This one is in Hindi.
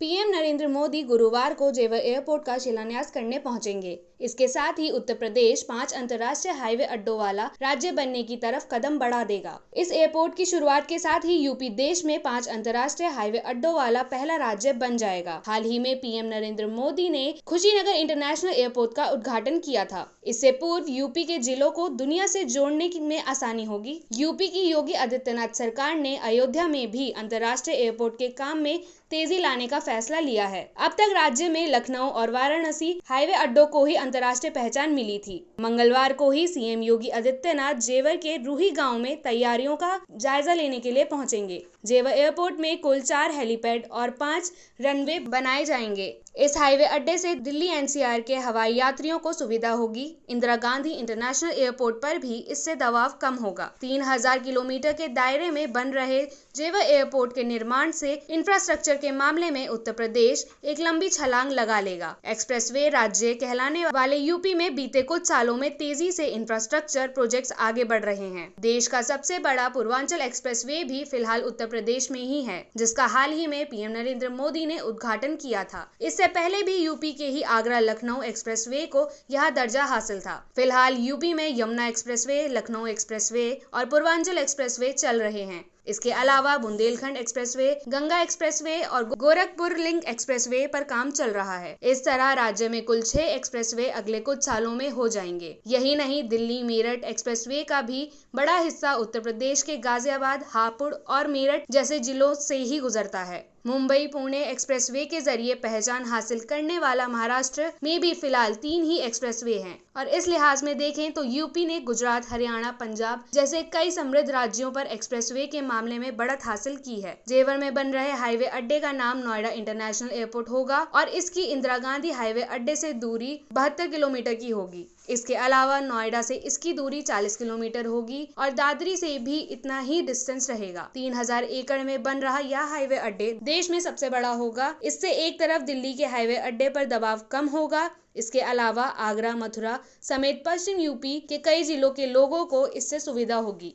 पीएम नरेंद्र मोदी गुरुवार को जेवर एयरपोर्ट का शिलान्यास करने पहुंचेंगे। इसके साथ ही उत्तर प्रदेश 5 अंतर्राष्ट्रीय हाईवे अड्डों वाला राज्य बनने की तरफ कदम बढ़ा देगा। इस एयरपोर्ट की शुरुआत के साथ ही यूपी देश में 5 अंतर्राष्ट्रीय हाईवे अड्डों वाला पहला राज्य बन जाएगा। हाल ही में पीएम नरेंद्र मोदी ने खुशीनगर इंटरनेशनल एयरपोर्ट का उद्घाटन किया था। इससे पूर्व यूपी के जिलों को दुनिया से जोड़ने में आसानी होगी। यूपी की योगी आदित्यनाथ सरकार ने अयोध्या में भी अंतर्राष्ट्रीय एयरपोर्ट के काम में तेजी लाने का फैसला लिया है। अब तक राज्य में लखनऊ और वाराणसी हाईवे अड्डों को ही अंतर्राष्ट्रीय पहचान मिली थी। मंगलवार को ही सीएम योगी आदित्यनाथ जेवर के रूही गांव में तैयारियों का जायजा लेने के लिए पहुंचेंगे। जेवर एयरपोर्ट में कुल 4 हेलीपैड और 5 रनवे बनाए जाएंगे। इस हाईवे अड्डे से दिल्ली एनसीआर के हवाई यात्रियों को सुविधा होगी। इंदिरा गांधी इंटरनेशनल एयरपोर्ट पर भी इससे दबाव कम होगा। 3000 किलोमीटर के दायरे में बन रहे जेवर एयरपोर्ट के निर्माण से इंफ्रास्ट्रक्चर के मामले में उत्तर प्रदेश एक लंबी छलांग लगा लेगा। एक्सप्रेसवे राज्य कहलाने वाले यूपी में बीते कुछ सालों में तेजी से इंफ्रास्ट्रक्चर प्रोजेक्ट्स आगे बढ़ रहे हैं। देश का सबसे बड़ा पूर्वांचल एक्सप्रेसवे भी फिलहाल उत्तर प्रदेश में ही है, जिसका हाल ही में पीएम नरेंद्र मोदी ने उद्घाटन किया था। इससे पहले भी यूपी के ही आगरा लखनऊ एक्सप्रेसवे को यह दर्जा हासिल था। फिलहाल यूपी में यमुना एक्सप्रेसवे, लखनऊ एक्सप्रेसवे और पूर्वांचल एक्सप्रेसवे चल रहे हैं। इसके अलावा बुंदेलखंड एक्सप्रेसवे, गंगा एक्सप्रेसवे और गोरखपुर लिंक एक्सप्रेसवे पर काम चल रहा है। इस तरह राज्य में कुल 6 एक्सप्रेसवे अगले कुछ सालों में हो जाएंगे। यही नहीं, दिल्ली मेरठ एक्सप्रेसवे का भी बड़ा हिस्सा उत्तर प्रदेश के गाजियाबाद, हापुड़ और मेरठ जैसे जिलों से ही गुजरता है। मुंबई पुणे एक्सप्रेसवे के जरिए पहचान हासिल करने वाला महाराष्ट्र में भी फिलहाल 3 ही एक्सप्रेसवे हैं। और इस लिहाज में देखें तो यूपी ने गुजरात, हरियाणा, पंजाब जैसे कई समृद्ध राज्यों पर एक्सप्रेसवे के मामले में बढ़त हासिल की है। जेवर में बन रहे हाईवे अड्डे का नाम नोएडा इंटरनेशनल एयरपोर्ट होगा और इसकी इंदिरा गांधी हाईवे अड्डे से दूरी 72 किलोमीटर की होगी। इसके अलावा नोएडा से इसकी दूरी 40 किलोमीटर होगी और दादरी से भी इतना ही डिस्टेंस रहेगा। 3000 एकड़ में बन रहा यह हाईवे अड्डे देश में सबसे बड़ा होगा। इससे एक तरफ दिल्ली के हाईवे अड्डे पर दबाव कम होगा। इसके अलावा आगरा, मथुरा समेत पश्चिम यूपी के कई जिलों के लोगों को इससे सुविधा होगी।